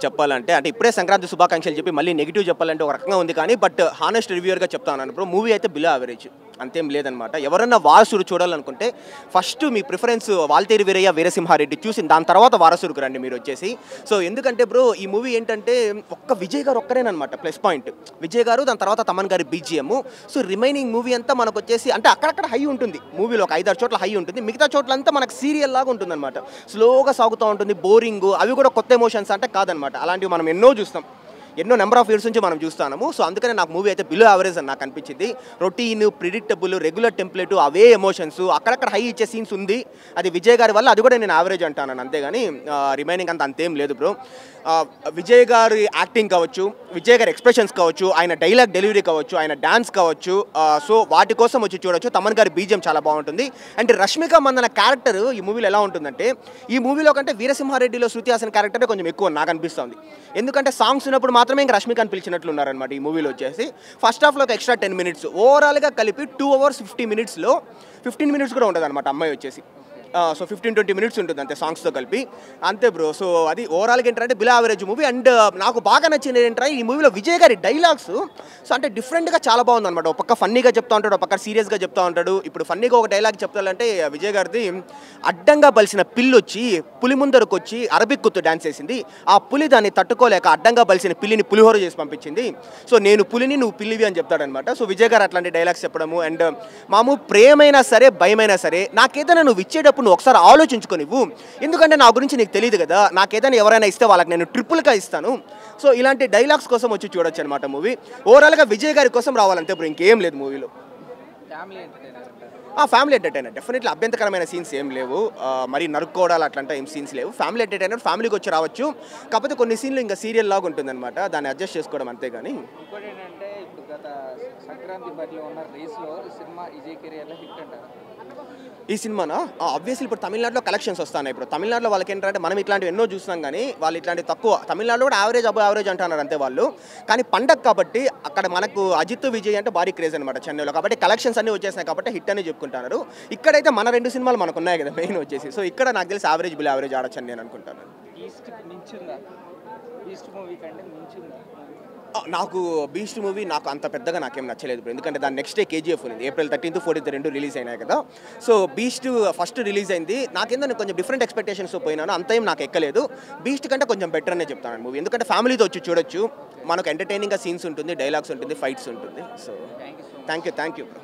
చెప్పాలంటే. అంటే ఇప్పుడే సంక్రాంతి శుభాకాంక్షలు చెప్పి మళ్ళీ నెగిటివ్ చెప్పాలంటే ఒక రకంగా ఉంది కానీ బట్ హానెస్ట్ రివ్యూవర్గా చెప్తాను బ్రో. మూవీ అయితే బిలో యావరేజ్, అంతేం లేదనమాట. ఎవరన్నా వారసుడు చూడాలనుకుంటే ఫస్ట్ మీ ప్రిఫరెన్స్ వాల్తేరు వీరయ్య వీరసింహారెడ్డి చూసి దాని తర్వాత వారసుడికి రండి మీరు వచ్చేసి. సో ఎందుకంటే బ్రో ఈ మూవీ ఏంటంటే ఒక్క విజయ్ గారు ఒక్కరేనమాట ప్లస్ పాయింట్. విజయ్ గారు, దాని తర్వాత తమన్ గారి బీజిఎం. సో రిమైనింగ్ మూవీ అంతా మనకు వచ్చేసి అంటే అక్కడక్కడ హై ఉంటుంది మూవీలో, ఒక 5-6 చోట్ల హై ఉంటుంది. మిగతా చోట్లంతా మనకు సీరియల్ లాగా ఉంటుంది అనమాట. స్లోగా సాగుతూ ఉంటుంది, బోరింగ్, అవి కూడా కొత్త ఎమోషన్స్ అంటే కాదనమాట. అలాంటివి మనం ఎన్నో చూస్తాం, ఎన్నో నెంబర్ ఆఫ్ ఇయర్స్ నుంచి మనం చూస్తాము. సో అందుకనే నాకు మూవీ అయితే బిలో యావరేజ్ అని నాకు అనిపించింది. రొటీన్, ప్రిడిక్టబుల్, రెగ్యులర్ టెంప్లెట్, అవే ఎమోషన్స్, అక్కడక్కడ హై ఇచ్చే సీన్స్ ఉంది. అది విజయ్ గారి వల్ల, అది కూడా నేను యావరేజ్ అంటాను అంతేగాని రిమైనింగ్ అంతేం లేదు బ్రో. విజయ్ గారి యాక్టింగ్ కావచ్చు, విజయ్ గారి ఎక్స్ప్రెషన్స్ కావచ్చు, ఆయన డైలాగ్ డెలివరీ కావచ్చు, ఆయన డాన్స్ కావచ్చు, సో వాటి కోసం వచ్చి చూడొచ్చు. తమన్ గారి బీజిఎం చాలా బాగుంటుంది. అండ్ రష్మిక మందన క్యారెక్టర్ ఈ మూవీలో ఎలా ఉంటుందంటే ఈ మూవీలో కంటే వీరసింహారెడ్డిలో శృతి హాసన్ క్యారెక్టర్ కొంచెం ఎక్కువ నాకు అనిపిస్తుంది. ఎందుకంటే సాంగ్స్ ఉన్నప్పుడు మాత్రమే ఇంకా రష్మికని పిలిచినట్లు ఉన్నారనమాట ఈ మూవీలో వచ్చేసి. ఫస్ట్ హాఫ్లో ఒక ఎక్స్ట్రా 10 minutes, ఓవరాల్గా కలిపి 2 hours 50 minutesలో 15 minutes కూడా ఉంటుంది అనమాట అమ్మాయి వచ్చేసి. సో 15-20 minutes ఉంటుంది అంతే సాంగ్స్తో కలిపి, అంతే బ్రో. సో అది ఓవరాల్గా ఏంటంటే బిలో యావరేజ్ మూవీ. అండ్ నాకు బాగా నచ్చింది ఏంటంటే ఈ మూవీలో విజయ్ గారి డైలాగ్స్ సో అంటే డిఫరెంట్గా చాలా బాగుంది అనమాట. ఒక పక్క ఫన్నీగా చెప్తా ఉంటాడు, ఒక పక్క సీరియస్గా చెప్తా ఉంటాడు. ఇప్పుడు ఫన్నీగా ఒక డైలాగ్ చెప్తానంటే విజయ్ గారిది, అడ్డంగా బలిసిన పిల్లి వచ్చి పులి ముందరకు వచ్చి అరబిక్ కుత్తు డాన్స్ చేసింది, ఆ పులి దాన్ని తట్టుకోలేక అడ్డంగా బలిసిన పిల్లిని పులిహోర చేసి పంపించింది, సో నేను పులిని నువ్వు పిల్లివి అని చెప్తాడనమాట. సో విజయ్ గారు అట్లాంటి డైలాగ్స్ చెప్పడము. అండ్ మాము ప్రేమైనా సరే భయమైనా సరే నాకేదైనా నువ్వు ఇచ్చేటప్పుడు నువ్వు ఒకసారి ఆలోచించుకోనివ్వు, ఎందుకంటే నా గురించి నీకు తెలియదు కదా, నాకేదైనా ఎవరైనా ఇస్తే వాళ్ళకి నేను ట్రిపుల్గా ఇస్తాను. సో ఇలాంటి డైలాగ్స్ కోసం వచ్చి చూడొచ్చు అనమాట మూవీ. ఓవరాల్గా విజయ్ గారి కోసం రావాలంటే ఇప్పుడు ఇంకేం లేదు మూవీలో. ఫ్యామిలీ ఎంటర్టైనర్ డెఫినెట్లీ, అభ్యంతరకరమైన సీన్స్ ఏం లేవు, మరి నరుక్కోవడాలు అట్లాంటి ఏం సీన్స్ లేవు. ఫ్యామిలీ ఎంటర్టైనర్, ఫ్యామిలీకి వచ్చి రావచ్చు. కాకపోతే కొన్ని సీన్లు ఇంకా సీరియల్ లాగా ఉంటుంది అనమాట, దాన్ని అడ్జస్ట్ చేసుకోవడం అంతేగాని. ఇంకోటి ఏంటంటే ఇప్పుడు గత సంక్రాంతి బరిలో ఉన్న రేస్లో ఈ సినిమా విజయ్ కెరియర్లో హిట్ అంటారు. ఈ సినిమానా ఆబ్వియస్లీ ఇప్పుడు తమిళనాడులో కలెక్షన్స్ వస్తున్నాయి. ఇప్పుడు తమిళనాడులో వాళ్ళకి ఏంటంటే మనం ఇట్లాంటివి ఎన్నో చూస్తున్నాం కానీ వాళ్ళు ఇట్లాంటి తక్కువ, తమిళనాడులో కూడా యావరేజ్ అబో యావరేజ్ అంటున్నారు అంతే వాళ్ళు. కానీ పండగ కాబట్టి అక్కడ మనకు అజిత్ విజయ్ అంటే భారీ క్రేజ్ అనమాట చెన్నైలో, కాబట్టి కలెక్షన్స్ అన్నీ వచ్చేసినాయి కాబట్టి హిట్ అని చెప్పుకుంటున్నారు. ఇక్కడైతే మన 2 సినిమాలు మనకు ఉన్నాయి కదా మెయిన్ వచ్చేసి. సో ఇక్కడ నాకు తెలిసి యావరేజ్ బిల్ యావరేజ్ ఆడొచ్చు అని నేను అనుకుంటాను. ఈస్ట్ మూవీ కంటే మించిందా? నాకు బీస్ట్ మూవీ నాకు అంత పెద్దగా నాకేం నచ్చలేదు, ఎందుకంటే దాని నెక్స్ట్ డే కేజీఎఫ్ ఉంది, April 13th 14th 2 రిలీజ్ అయినాయి కదా. సో బీస్ట్ ఫస్ట్ రిలీజ్ అయింది, నాకేందో కొంచెం డిఫరెంట్ ఎక్స్పెక్టేషన్స్ పోయినాను, అంత ఏం నాకు ఎక్కలేదు. బీస్ట్ కంటే కొంచెం బెటర్ అనే చెప్తాను మూవీ, ఎందుకంటే ఫ్యామిలీతో వచ్చి చూడొచ్చు, మనకు ఎంటర్టైనింగ్గా సీన్స్ ఉంటుంది, డైలాగ్స్ ఉంటుంది, ఫైట్స్ ఉంటుంది. So thank you bro.